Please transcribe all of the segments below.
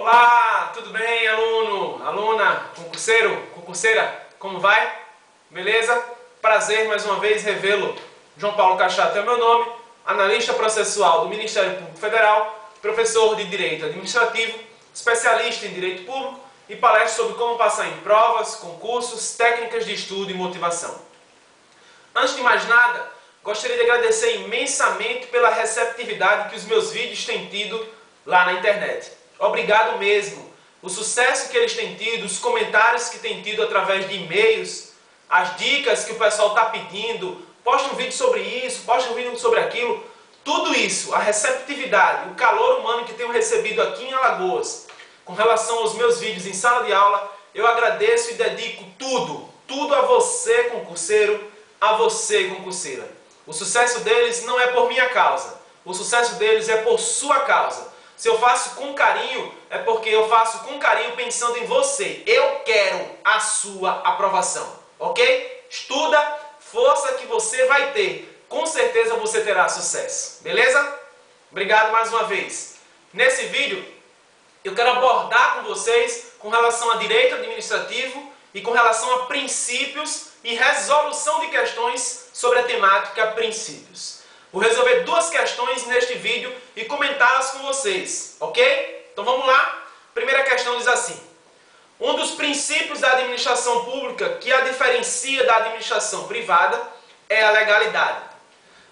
Olá, tudo bem, aluno, aluna, concurseiro, concurseira, como vai? Beleza? Prazer mais uma vez revê-lo. João Paulo Cachato é meu nome, analista processual do Ministério Público Federal, professor de Direito Administrativo, especialista em Direito Público e palestra sobre como passar em provas, concursos, técnicas de estudo e motivação. Antes de mais nada, gostaria de agradecer imensamente pela receptividade que os meus vídeos têm tido lá na internet. Obrigado mesmo. O sucesso que eles têm tido, os comentários que têm tido através de e-mails, as dicas que o pessoal está pedindo, posta um vídeo sobre isso, posta um vídeo sobre aquilo, tudo isso, a receptividade, o calor humano que tenho recebido aqui em Alagoas, com relação aos meus vídeos em sala de aula, eu agradeço e dedico tudo a você, concurseiro, a você, concurseira. O sucesso deles não é por minha causa, o sucesso deles é por sua causa. Se eu faço com carinho, é porque eu faço com carinho pensando em você. Eu quero a sua aprovação, ok? Estuda, força que você vai ter. Com certeza você terá sucesso, beleza? Obrigado mais uma vez. Nesse vídeo, eu quero abordar com vocês com relação a direito administrativo e com relação a princípios e resolução de questões sobre a temática princípios. Vou resolver duas questões neste vídeo e comentá-las com vocês, ok? Então vamos lá? Primeira questão diz assim: um dos princípios da administração pública que a diferencia da administração privada é a legalidade.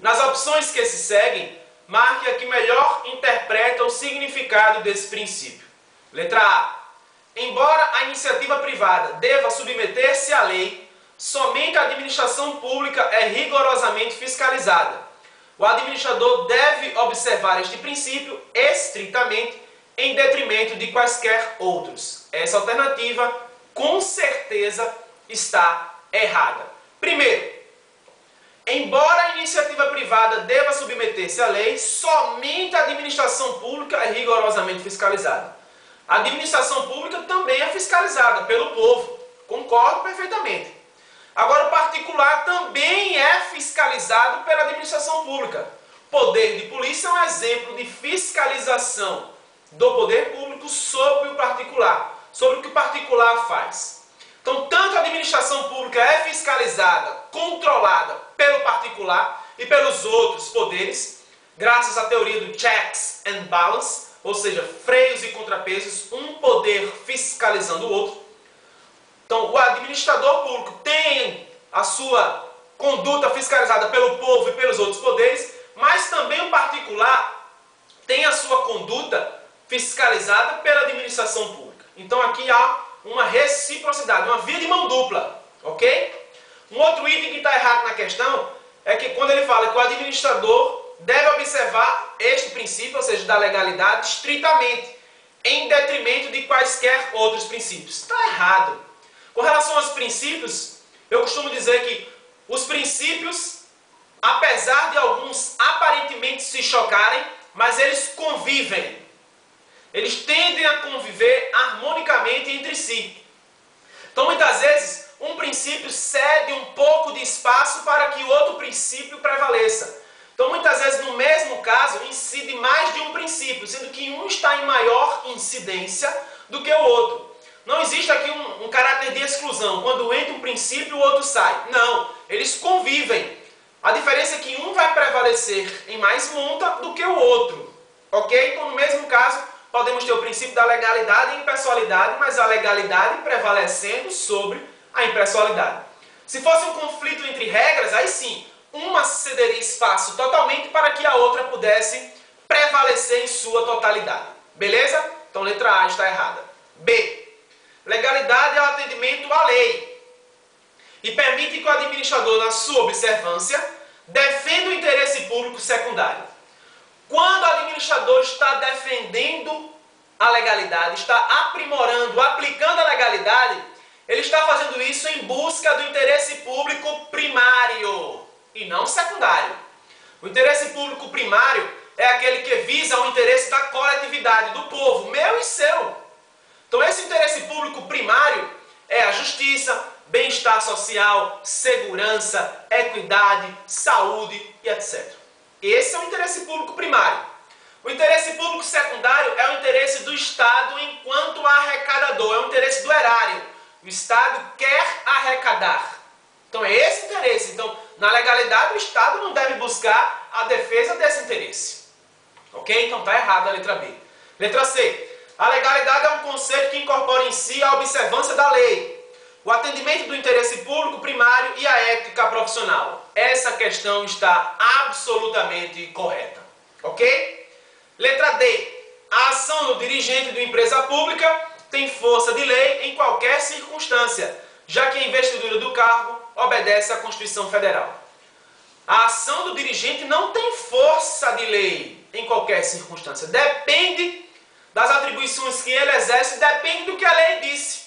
Nas opções que se seguem, marque a que melhor interpreta o significado desse princípio. Letra A. Embora a iniciativa privada deva submeter-se à lei, somente a administração pública é rigorosamente fiscalizada. O administrador deve observar este princípio estritamente em detrimento de quaisquer outros. Essa alternativa, com certeza, está errada. Primeiro, embora a iniciativa privada deva submeter-se à lei, somente a administração pública é rigorosamente fiscalizada. A administração pública também é fiscalizada pelo povo. Concordo perfeitamente. Agora, o particular também é fiscalizado pela administração pública. Poder de polícia é um exemplo de fiscalização do poder público sobre o particular, sobre o que o particular faz. Então, tanto a administração pública é fiscalizada, controlada pelo particular e pelos outros poderes, graças à teoria do checks and balance, ou seja, freios e contrapesos, um poder fiscalizando o outro. Então, o administrador público tem a sua conduta fiscalizada pelo povo e pelos outros poderes, mas também o particular tem a sua conduta fiscalizada pela administração pública. Então, aqui há uma reciprocidade, uma via de mão dupla, ok? Um outro item que está errado na questão é que quando ele fala que o administrador deve observar este princípio, ou seja, da legalidade, estritamente, em detrimento de quaisquer outros princípios. Está errado. Com relação aos princípios, eu costumo dizer que os princípios, apesar de alguns aparentemente se chocarem, mas eles convivem. Eles tendem a conviver harmonicamente entre si. Então, muitas vezes, um princípio cede um pouco de espaço para que o outro princípio prevaleça. Então, muitas vezes, no mesmo caso, incide mais de um princípio, sendo que um está em maior incidência do que o outro. Não existe aqui um caráter de exclusão. Quando entra um princípio, o outro sai. Não, eles convivem. A diferença é que um vai prevalecer em mais monta do que o outro. Ok? Então, no mesmo caso, podemos ter o princípio da legalidade e impessoalidade, mas a legalidade prevalecendo sobre a impessoalidade. Se fosse um conflito entre regras, aí sim, uma cederia espaço totalmente para que a outra pudesse prevalecer em sua totalidade. Beleza? Então, letra A está errada. B. Legalidade é o atendimento à lei e permite que o administrador, na sua observância, defenda o interesse público secundário. Quando o administrador está defendendo a legalidade, está aprimorando, aplicando a legalidade, ele está fazendo isso em busca do interesse público primário e não secundário. O interesse público primário é aquele que visa o interesse da coletividade, do povo, meu e seu. Então, esse interesse público primário é a justiça, bem-estar social, segurança, equidade, saúde e etc. Esse é o interesse público primário. O interesse público secundário é o interesse do Estado enquanto arrecadador, é o interesse do erário. O Estado quer arrecadar. Então é esse interesse. Então, na legalidade, o Estado não deve buscar a defesa desse interesse. Ok? Então está errado a letra B. Letra C. A legalidade é um conceito que incorpora em si a observância da lei, o atendimento do interesse público primário e a ética profissional. Essa questão está absolutamente correta. Ok? Letra D. A ação do dirigente de uma empresa pública tem força de lei em qualquer circunstância, já que a investidura do cargo obedece à Constituição Federal. A ação do dirigente não tem força de lei em qualquer circunstância. Depende das atribuições que ele exerce, depende do que a lei disse.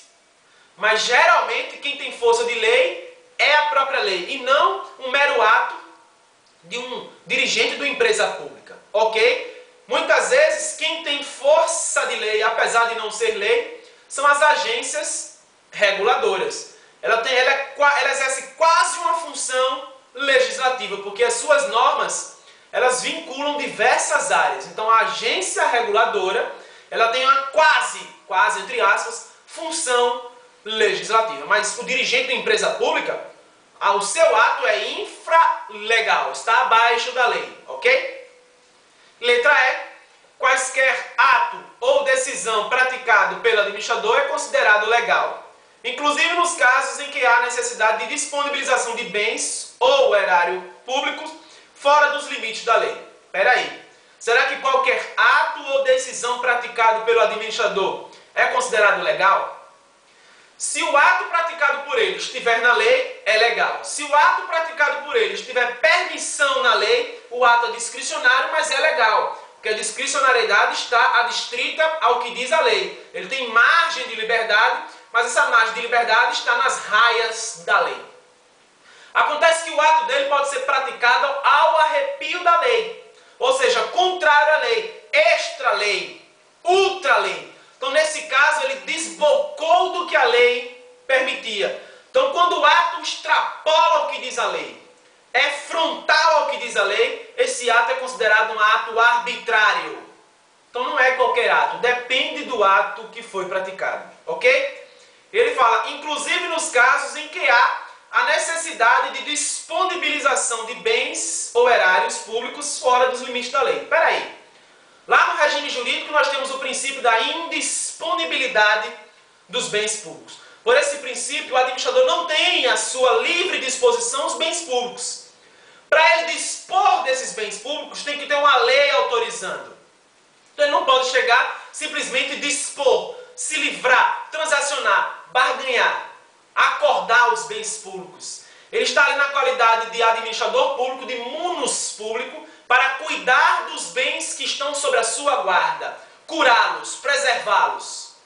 Mas geralmente quem tem força de lei é a própria lei e não um mero ato de um dirigente de uma empresa pública. Ok? Muitas vezes quem tem força de lei, apesar de não ser lei, são as agências reguladoras. Ela exerce quase uma função legislativa, porque as suas normas, elas vinculam diversas áreas. Então a agência reguladora, ela tem uma quase entre aspas, função legislativa. Mas o dirigente da empresa pública, o seu ato é infralegal, está abaixo da lei, ok? Letra E. Quaisquer ato ou decisão praticado pelo administrador é considerado legal, inclusive nos casos em que há necessidade de disponibilização de bens ou erário públicos fora dos limites da lei. Espera aí. Será que qualquer ato ou decisão praticado pelo administrador é considerado legal? Se o ato praticado por ele estiver na lei, é legal. Se o ato praticado por ele estiver permissão na lei, o ato é discricionário, mas é legal. Porque a discricionariedade está adstrita ao que diz a lei. Ele tem margem de liberdade, mas essa margem de liberdade está nas raias da lei. Acontece que o ato dele pode ser praticado ao arrepio da lei. Ou seja, contrário à lei, extra-lei, ultra-lei. Então, nesse caso, ele desbocou do que a lei permitia. Então, quando o ato extrapola o que diz a lei, é frontal ao que diz a lei, esse ato é considerado um ato arbitrário. Então, não é qualquer ato, depende do ato que foi praticado. Ok? Ele fala, inclusive nos casos em que há a necessidade de disponibilização de bens ou erários públicos fora dos limites da lei. Espera aí. Lá no regime jurídico nós temos o princípio da indisponibilidade dos bens públicos. Por esse princípio, o administrador não tem à sua livre disposição os bens públicos. Para ele dispor desses bens públicos, tem que ter uma lei autorizando. Então ele não pode chegar simplesmente dispor, se livrar, transacionar, barganhar, acordar os bens públicos. Ele está ali na qualidade de administrador público, de munus público, para cuidar dos bens que estão sob a sua guarda, curá-los, preservá-los.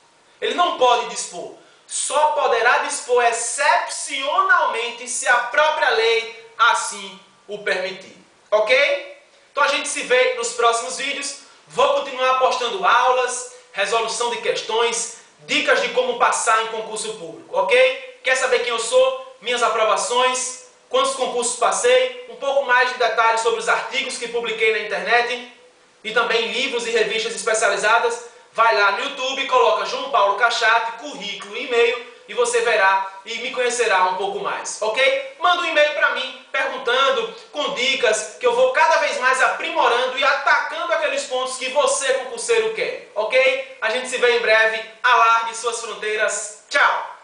Ele não pode dispor. Só poderá dispor excepcionalmente se a própria lei assim o permitir. Ok? Então a gente se vê nos próximos vídeos. Vou continuar postando aulas, resolução de questões, dicas de como passar em concurso público. Ok? Quer saber quem eu sou? Minhas aprovações? Quantos concursos passei, um pouco mais de detalhes sobre os artigos que publiquei na internet e também livros e revistas especializadas. Vai lá no YouTube, coloca João Paulo Cachate, currículo e e-mail e você verá e me conhecerá um pouco mais, ok? Manda um e-mail para mim perguntando, com dicas, que eu vou cada vez mais aprimorando e atacando aqueles pontos que você, concurseiro, quer, ok? A gente se vê em breve, alargue suas fronteiras, tchau!